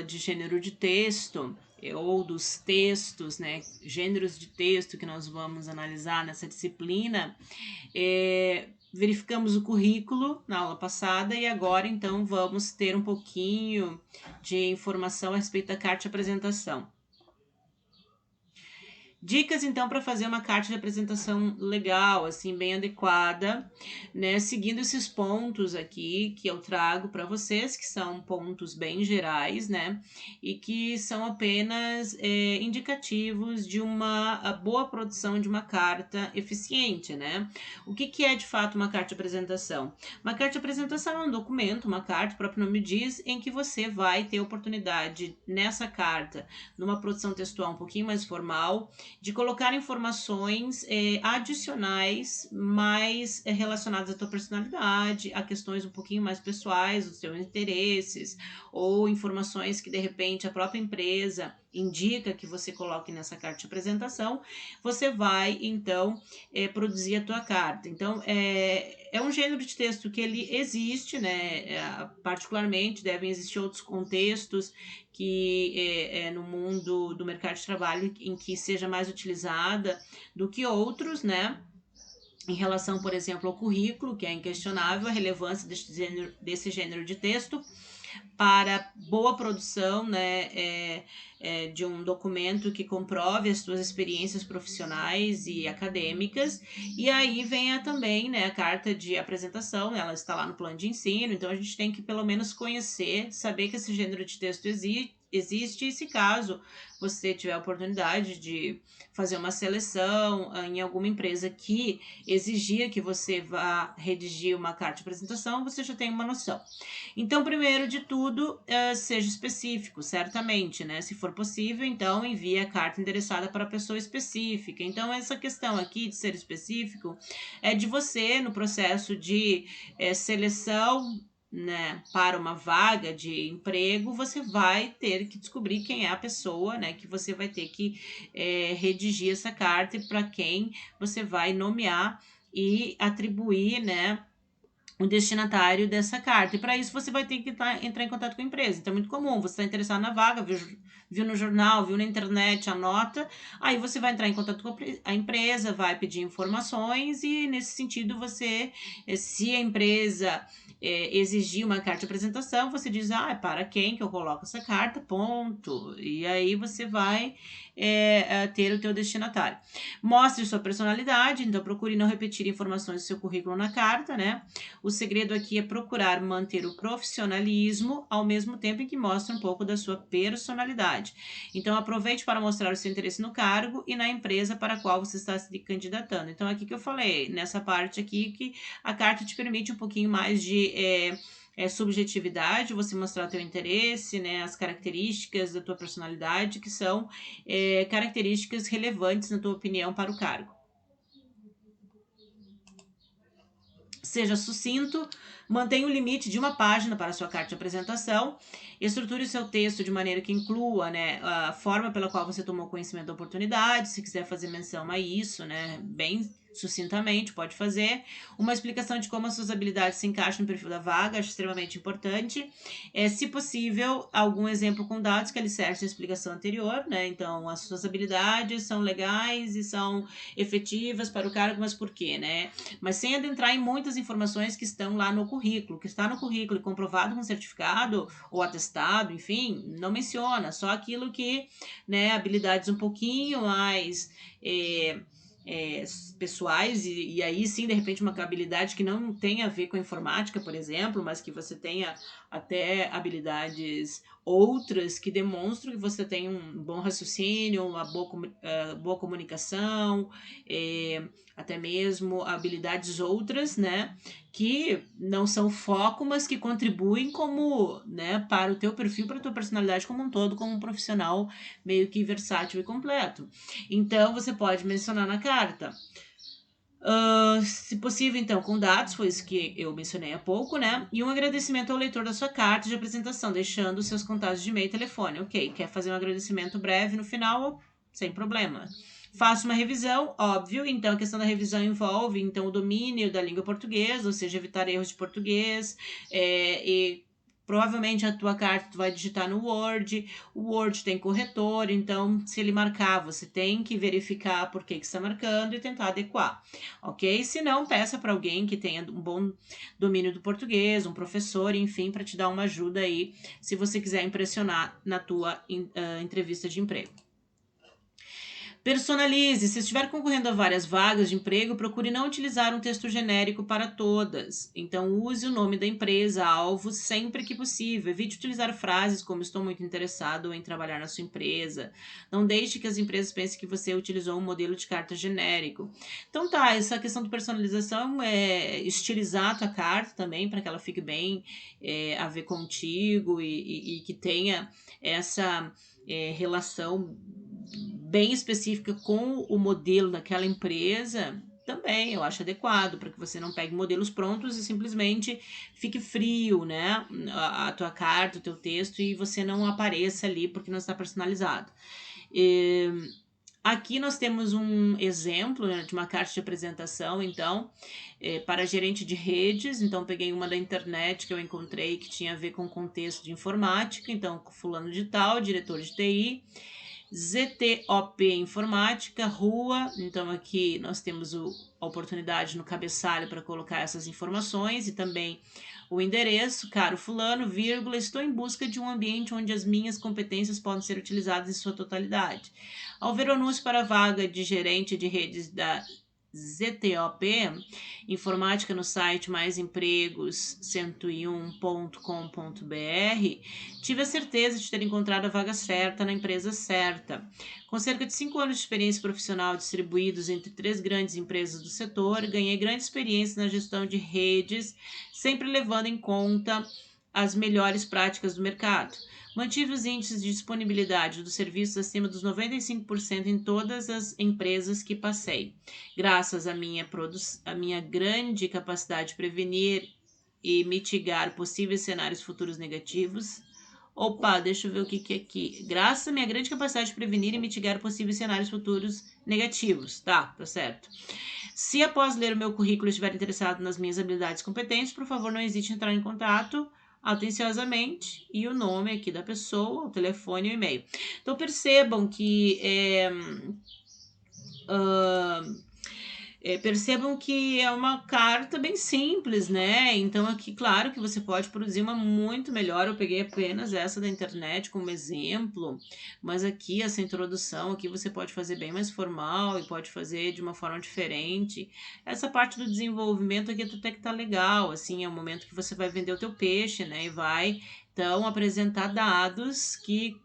de gênero de texto, ou dos textos, né, gêneros de texto que nós vamos analisar nessa disciplina, verificamos o currículo na aula passada e agora então vamos ter um pouquinho de informação a respeito da carta de apresentação. Dicas, então, para fazer uma carta de apresentação legal, assim, bem adequada, né? Seguindo esses pontos aqui que eu trago para vocês, que são pontos bem gerais, né? E que são apenas indicativos de uma boa produção de uma carta eficiente, né? O que é, de fato, uma carta de apresentação? Uma carta de apresentação é um documento, uma carta, o próprio nome diz, em que você vai ter oportunidade nessa carta, numa produção textual um pouquinho mais formal, de colocar informações adicionais, mais relacionadas à tua personalidade, a questões um pouquinho mais pessoais, dos teus interesses, ou informações que de repente a própria empresa indica que você coloque nessa carta de apresentação, você vai então produzir a tua carta. Então é um gênero de texto que ele existe, né? Particularmente devem existir outros contextos que no mundo do mercado de trabalho em que seja mais utilizada do que outros, né? Em relação, por exemplo, ao currículo, que é inquestionável a relevância desse gênero de texto para boa produção, né, de um documento que comprove as suas experiências profissionais e acadêmicas. E aí vem também, né, a carta de apresentação, né, ela está lá no plano de ensino, então a gente tem que pelo menos conhecer, saber que esse gênero de texto existe, e se caso você tiver a oportunidade de fazer uma seleção em alguma empresa que exigir que você vá redigir uma carta de apresentação, você já tem uma noção. Então, primeiro de tudo, seja específico, certamente, né? Se for possível, então envie a carta endereçada para a pessoa específica. Então, essa questão aqui de ser específico é de você, no processo de seleção, né, para uma vaga de emprego, você vai ter que descobrir quem é a pessoa, né, que você vai ter que redigir essa carta e para quem você vai nomear e atribuir, né, o destinatário dessa carta. E para isso você vai ter que entrar em contato com a empresa. Então é muito comum, você está interessado na vaga, viu no jornal, viu na internet, anota, aí você vai entrar em contato com a empresa, vai pedir informações e nesse sentido você, se a empresa exigir uma carta de apresentação, você diz, é para quem que eu coloco essa carta, ponto. E aí você vai ter o teu destinatário. Mostre sua personalidade, então procure não repetir informações do seu currículo na carta, né? O segredo aqui é procurar manter o profissionalismo ao mesmo tempo em que mostra um pouco da sua personalidade. Então, aproveite para mostrar o seu interesse no cargo e na empresa para a qual você está se candidatando. Então, aqui que eu falei, nessa parte aqui que a carta te permite um pouquinho mais de subjetividade, você mostrar o teu interesse, né, as características da tua personalidade, que são características relevantes, na tua opinião, para o cargo. Seja sucinto, mantenha o limite de uma página para a sua carta de apresentação, estruture o seu texto de maneira que inclua, né, a forma pela qual você tomou conhecimento da oportunidade, se quiser fazer menção a isso, né, bem sucintamente, pode fazer. Uma explicação de como as suas habilidades se encaixam no perfil da vaga, acho extremamente importante. Se possível, algum exemplo com dados que alicerce a explicação anterior, né? Então, as suas habilidades são legais e são efetivas para o cargo, mas por quê, né? Mas sem adentrar em muitas informações que estão lá no currículo, que está no currículo e comprovado com certificado ou atestado, enfim, não menciona, só aquilo que, né, habilidades um pouquinho mais pessoais, e aí sim, de repente, uma habilidade que não tem a ver com a informática, por exemplo, mas que você tenha até habilidades outras que demonstram que você tem um bom raciocínio, uma boa comunicação, até mesmo habilidades outras, né, que não são foco, mas que contribuem como, né, para o teu perfil, para a tua personalidade como um todo, como um profissional meio que versátil e completo. Então, você pode mencionar na carta. Se possível, então, com dados, foi isso que eu mencionei há pouco, né? E um agradecimento ao leitor da sua carta de apresentação, deixando os seus contatos de e-mail e telefone. Ok, quer fazer um agradecimento breve no final? Sem problema. Faça uma revisão, óbvio, então a questão da revisão envolve então o domínio da língua portuguesa, ou seja, evitar erros de português e Provavelmente a tua carta tu vai digitar no Word, o Word tem corretor, então se ele marcar, você tem que verificar por que está marcando e tentar adequar, ok? Se não, peça para alguém que tenha um bom domínio do português, um professor, enfim, para te dar uma ajuda aí, se você quiser impressionar na tua entrevista de emprego. Personalize. Se estiver concorrendo a várias vagas de emprego, procure não utilizar um texto genérico para todas. Então, use o nome da empresa, alvo, sempre que possível. Evite utilizar frases como estou muito interessado em trabalhar na sua empresa. Não deixe que as empresas pensem que você utilizou um modelo de carta genérico. Então, tá, essa questão de personalização é estilizar a tua carta também, para que ela fique bem a ver contigo e que tenha essa relação bem específica com o modelo daquela empresa, também eu acho adequado, para que você não pegue modelos prontos e simplesmente fique frio, né? A tua carta, o teu texto, e você não apareça ali porque não está personalizado. Aqui nós temos um exemplo, né, de uma carta de apresentação, então, para gerente de redes. Então, peguei uma da internet que eu encontrei que tinha a ver com contexto de informática. Então, fulano de tal, diretor de TI, ZTOP Informática, rua. Então, aqui nós temos a oportunidade no cabeçalho para colocar essas informações e também o endereço. Caro fulano, vírgula, estou em busca de um ambiente onde as minhas competências podem ser utilizadas em sua totalidade. Ao ver o anúncio para a vaga de gerente de redes da ZTOP Informática no site maisempregos101.com.br, tive a certeza de ter encontrado a vaga certa na empresa certa. Com cerca de 5 anos de experiência profissional distribuídos entre 3 grandes empresas do setor, ganhei grande experiência na gestão de redes, sempre levando em conta as melhores práticas do mercado. Mantive os índices de disponibilidade dos serviços acima dos 95% em todas as empresas que passei. Graças à minha grande capacidade de prevenir e mitigar possíveis cenários futuros negativos. Opa, deixa eu ver o que é aqui. Graças à minha grande capacidade de prevenir e mitigar possíveis cenários futuros negativos. Tá certo. Se após ler o meu currículo estiver interessado nas minhas habilidades e competências, por favor, não hesite em entrar em contato atenciosamente, e o nome aqui da pessoa, o telefone e o e-mail. Então, percebam que percebam que é uma carta bem simples, né? Então aqui, claro que você pode produzir uma muito melhor. Eu peguei apenas essa da internet como exemplo, mas aqui essa introdução aqui você pode fazer bem mais formal e pode fazer de uma forma diferente. Essa parte do desenvolvimento aqui até que tá legal, assim, é o momento que você vai vender o teu peixe, né? E vai então apresentar dados que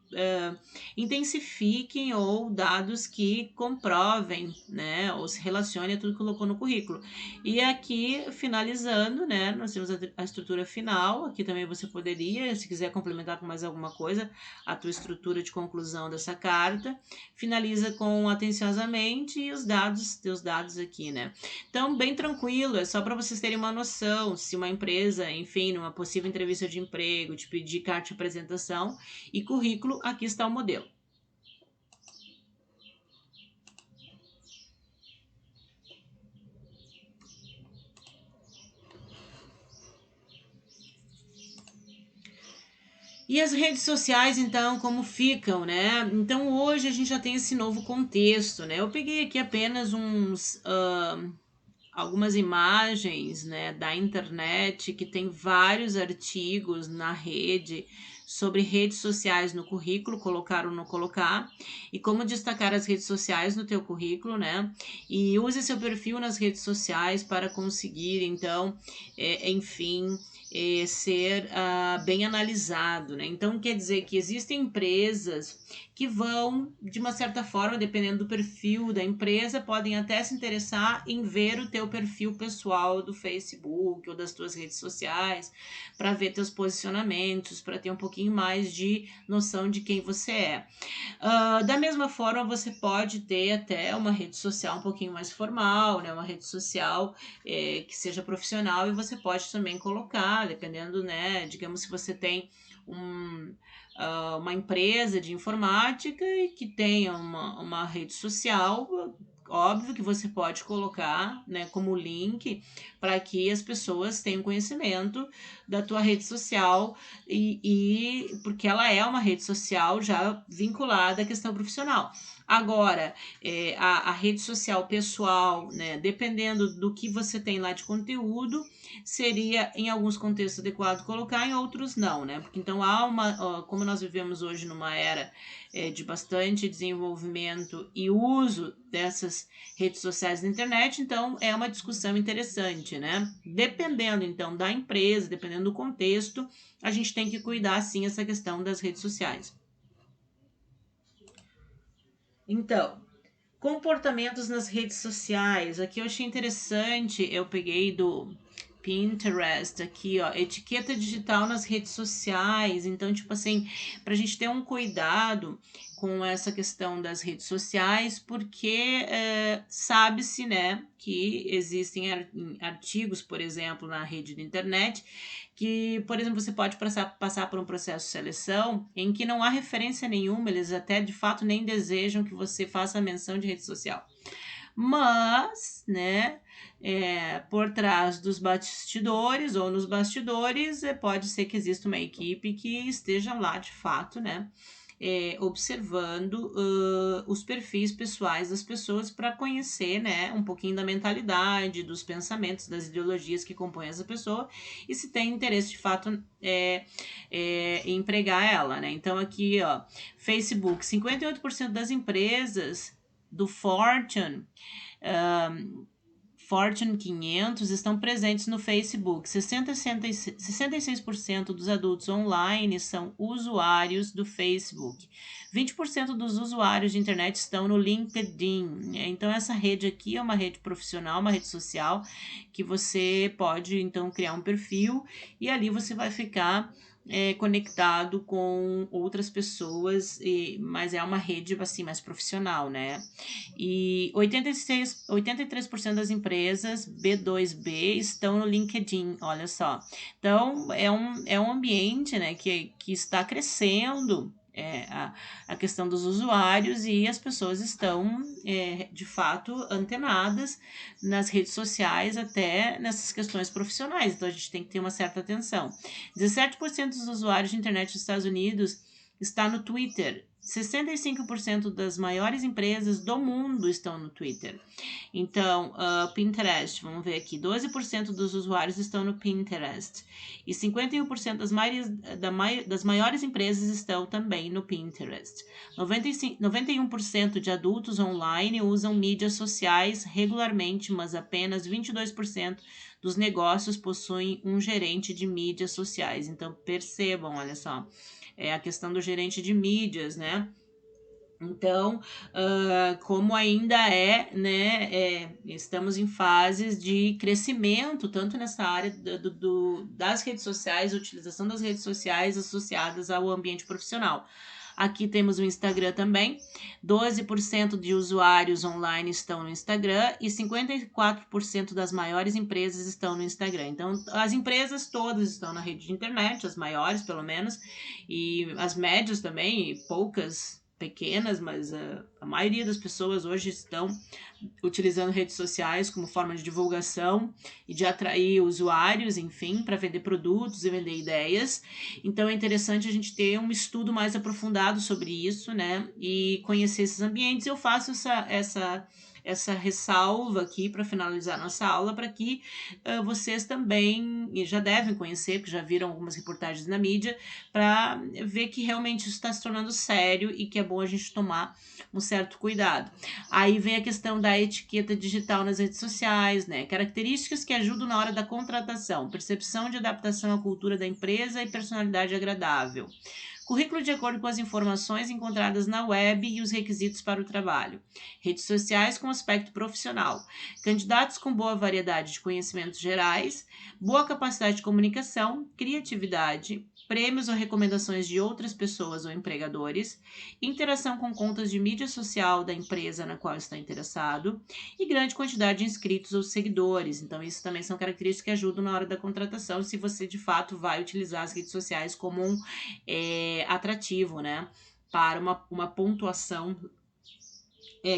intensifiquem ou dados que comprovem, né, ou se relacionem a tudo que colocou no currículo. E aqui, finalizando, né, nós temos a estrutura final. Aqui também você poderia, se quiser complementar com mais alguma coisa, a tua estrutura de conclusão dessa carta. Finaliza com atenciosamente e os dados, teus dados aqui, né. Então, bem tranquilo, é só para vocês terem uma noção, se uma empresa, enfim, numa possível entrevista de emprego, te pedir carta de apresentação e currículo, aqui está o modelo. E as redes sociais, então, como ficam, né? Então, hoje a gente já tem esse novo contexto, né? Eu peguei aqui apenas algumas imagens, né, da internet, que tem vários artigos na rede sobre redes sociais no currículo, colocar ou não colocar, e como destacar as redes sociais no teu currículo, né? E use seu perfil nas redes sociais para conseguir, então, enfim, ser bem analisado, né? Então, quer dizer que existem empresas que vão, de uma certa forma, dependendo do perfil da empresa, podem até se interessar em ver o teu perfil pessoal do Facebook ou das tuas redes sociais, para ver teus posicionamentos, para ter um pouquinho mais de noção de quem você é. Da mesma forma, você pode ter até uma rede social um pouquinho mais formal, né? Uma rede social que seja profissional, e você pode também colocar, dependendo, né? Digamos, se você tem uma empresa de informática e que tenha uma rede social, óbvio que você pode colocar, né, como link para que as pessoas tenham conhecimento da tua rede social porque ela é uma rede social já vinculada à questão profissional. Agora, a rede social pessoal, né, dependendo do que você tem lá de conteúdo, seria em alguns contextos adequado colocar, em outros não, né? Porque então como nós vivemos hoje numa era de bastante desenvolvimento e uso dessas redes sociais na internet, então é uma discussão interessante, né? Dependendo então da empresa, dependendo do contexto, a gente tem que cuidar sim essa questão das redes sociais. Então, comportamentos nas redes sociais. Aqui eu achei interessante, eu peguei do Pinterest aqui, ó, etiqueta digital nas redes sociais. Então, tipo assim, pra gente ter um cuidado com essa questão das redes sociais, porque sabe-se, né, que existem artigos, por exemplo, na rede de internet, que, por exemplo, você pode passar por um processo de seleção em que não há referência nenhuma, eles até de fato nem desejam que você faça menção de rede social. Mas, né, por trás dos bastidores ou nos bastidores, pode ser que exista uma equipe que esteja lá de fato, né, observando os perfis pessoais das pessoas para conhecer, né, um pouquinho da mentalidade, dos pensamentos, das ideologias que compõem essa pessoa e se tem interesse de fato em empregar ela, né? Então aqui, ó, Facebook, 58% das empresas do Fortune 500 estão presentes no Facebook. 66% dos adultos online são usuários do Facebook. 20% dos usuários de internet estão no LinkedIn. Então, essa rede aqui é uma rede profissional, uma rede social, que você pode, então, criar um perfil e ali você vai ficar conectado com outras pessoas, mas é uma rede assim mais profissional, né? E 83% das empresas B2B estão no LinkedIn, olha só. Então, é um ambiente, né, que está crescendo, a questão dos usuários e as pessoas estão, de fato, antenadas nas redes sociais, até nessas questões profissionais. Então, a gente tem que ter uma certa atenção. 17% dos usuários de internet dos Estados Unidos está no Twitter. 65% das maiores empresas do mundo estão no Twitter. Então, Pinterest, vamos ver aqui, 12% dos usuários estão no Pinterest. E 51% das maiores empresas estão também no Pinterest. 91% de adultos online usam mídias sociais regularmente, mas apenas 22% dos negócios possuem um gerente de mídias sociais. Então, percebam, olha só, a questão do gerente de mídias, né? Então, como ainda né, estamos em fases de crescimento, tanto nessa área das redes sociais, a utilização das redes sociais associadas ao ambiente profissional. Aqui temos o Instagram também. 12% de usuários online estão no Instagram e 54% das maiores empresas estão no Instagram. Então, as empresas todas estão na rede de internet, as maiores pelo menos, e as médias também, e poucas pequenas, mas a maioria das pessoas hoje estão utilizando redes sociais como forma de divulgação e de atrair usuários, enfim, para vender produtos e vender ideias. Então é interessante a gente ter um estudo mais aprofundado sobre isso, né? E conhecer esses ambientes. Eu faço essa ressalva aqui para finalizar nossa aula, para que vocês também já devem conhecer, porque já viram algumas reportagens na mídia, para ver que realmente isso está se tornando sério e que é bom a gente tomar um certo cuidado. Aí vem a questão da etiqueta digital nas redes sociais, né? Características que ajudam na hora da contratação, percepção de adaptação à cultura da empresa e personalidade agradável. Currículo de acordo com as informações encontradas na web e os requisitos para o trabalho. Redes sociais com aspecto profissional. Candidatos com boa variedade de conhecimentos gerais, boa capacidade de comunicação, criatividade, prêmios ou recomendações de outras pessoas ou empregadores, interação com contas de mídia social da empresa na qual está interessado e grande quantidade de inscritos ou seguidores. Então, isso também são características que ajudam na hora da contratação, se você de fato vai utilizar as redes sociais como um atrativo, né, para uma pontuação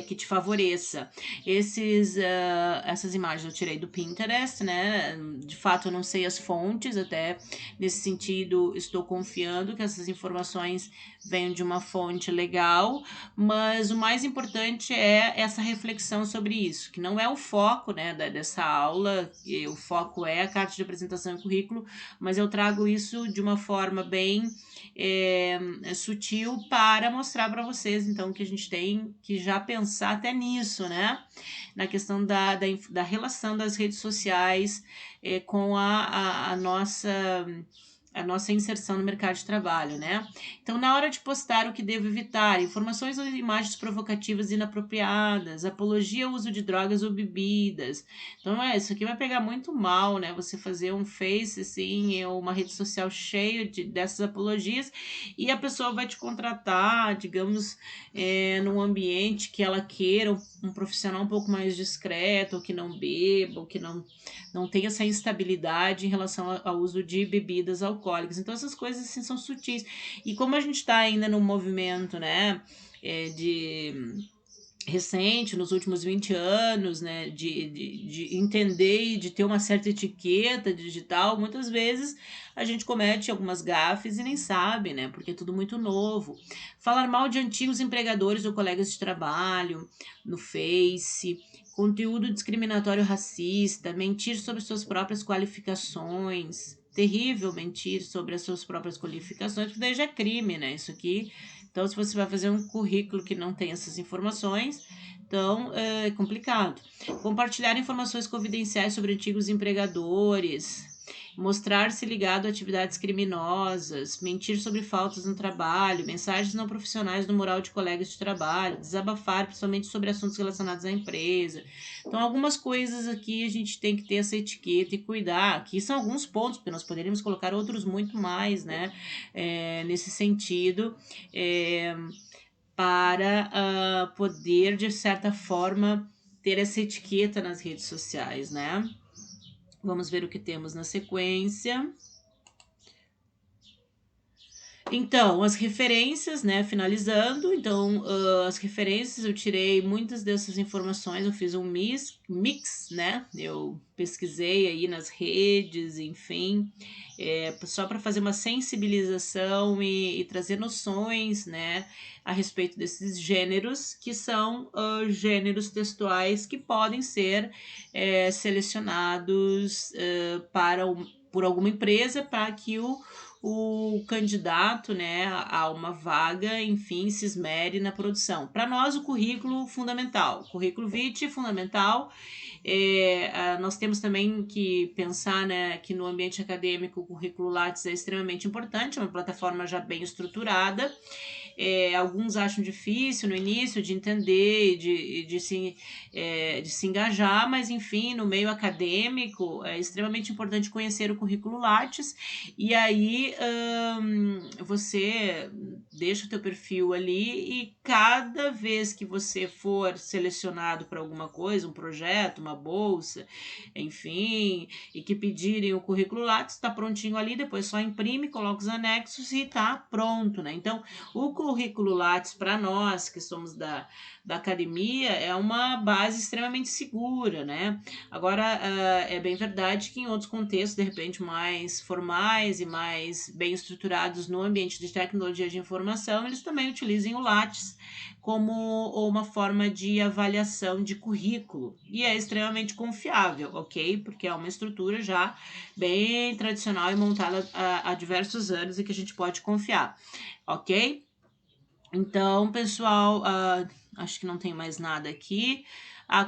que te favoreça. Essas imagens eu tirei do Pinterest, né? De fato, eu não sei as fontes, até nesse sentido, estou confiando que essas informações venham de uma fonte legal, mas o mais importante é essa reflexão sobre isso, que não é o foco, né, dessa aula, o foco é a carta de apresentação e currículo, mas eu trago isso de uma forma bem sutil para mostrar para vocês, então, que a gente tem que já pensar até nisso, né? Na questão da relação das redes sociais com a nossa inserção no mercado de trabalho, né? Então, na hora de postar, o que devo evitar? Informações ou imagens provocativas e inapropriadas, apologia ao uso de drogas ou bebidas. Então, isso aqui vai pegar muito mal, né? Você fazer um Face, assim, ou uma rede social cheia dessas apologias e a pessoa vai te contratar, digamos, num ambiente que ela queira um profissional um pouco mais discreto, ou que não beba, ou que não tem essa instabilidade em relação ao uso de bebidas alcoólicas. Então, essas coisas assim são sutis. E como a gente está ainda no movimento, né, de recente, nos últimos 20 anos, né, de entender e de ter uma certa etiqueta digital, muitas vezes a gente comete algumas gafes e nem sabe, né, porque é tudo muito novo. Falar mal de antigos empregadores ou colegas de trabalho no Face, conteúdo discriminatório racista, mentir sobre suas próprias qualificações, terrível mentir sobre as suas próprias qualificações, porque daí já é crime, né, isso aqui. Então, se você vai fazer um currículo que não tem essas informações, então é complicado. Compartilhar informações confidenciais sobre antigos empregadores, mostrar-se ligado a atividades criminosas, mentir sobre faltas no trabalho, mensagens não profissionais no moral de colegas de trabalho, desabafar principalmente sobre assuntos relacionados à empresa. Então, algumas coisas aqui a gente tem que ter essa etiqueta e cuidar. Aqui são alguns pontos, porque nós poderíamos colocar outros muito mais, né? Nesse sentido, é, para poder, de certa forma, ter essa etiqueta nas redes sociais, né? Vamos ver o que temos na sequência. Então, as referências, né? Finalizando, então, as referências, eu tirei muitas dessas informações, eu fiz um mix, né? Eu pesquisei aí nas redes, enfim, só para fazer uma sensibilização e trazer noções, né? A respeito desses gêneros, que são gêneros textuais que podem ser selecionados por alguma empresa para que o candidato, né, a uma vaga, enfim, se esmere na produção. Para nós, o currículo fundamental, currículo vitae fundamental. Nós temos também que pensar, né, que no ambiente acadêmico o currículo Lattes é extremamente importante, é uma plataforma já bem estruturada. Alguns acham difícil no início de entender, de se engajar, mas enfim, no meio acadêmico é extremamente importante conhecer o currículo Lattes, e aí você deixa o teu perfil ali e cada vez que você for selecionado para alguma coisa, um projeto, uma bolsa, enfim, e que pedirem o currículo Lattes, está prontinho ali, depois só imprime, coloca os anexos e está pronto, né? Então, o currículo Lattes para nós que somos da academia é uma base extremamente segura, né? Agora, é bem verdade que em outros contextos, de repente, mais formais e mais bem estruturados no ambiente de tecnologia de informação, eles também utilizem o Lattes como uma forma de avaliação de currículo. E é extremamente confiável, ok? Porque é uma estrutura já bem tradicional e montada há diversos anos e que a gente pode confiar, ok? Então, pessoal, acho que não tem mais nada aqui.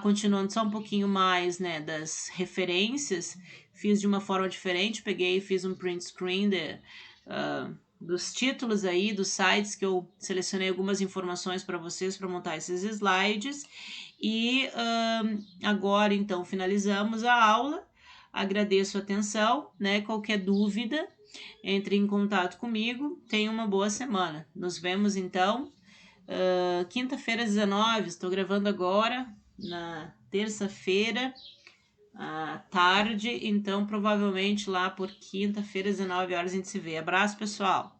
Continuando só um pouquinho mais, né, das referências, fiz de uma forma diferente, peguei e fiz um print screen dos títulos aí, dos sites que eu selecionei algumas informações para vocês para montar esses slides. E agora, então, finalizamos a aula. Agradeço a atenção, né? Qualquer dúvida, entre em contato comigo. Tenha uma boa semana. Nos vemos então quinta-feira, 19. Estou gravando agora, na terça-feira, à tarde. Então, provavelmente lá por quinta-feira, 19 horas, a gente se vê. Abraço, pessoal!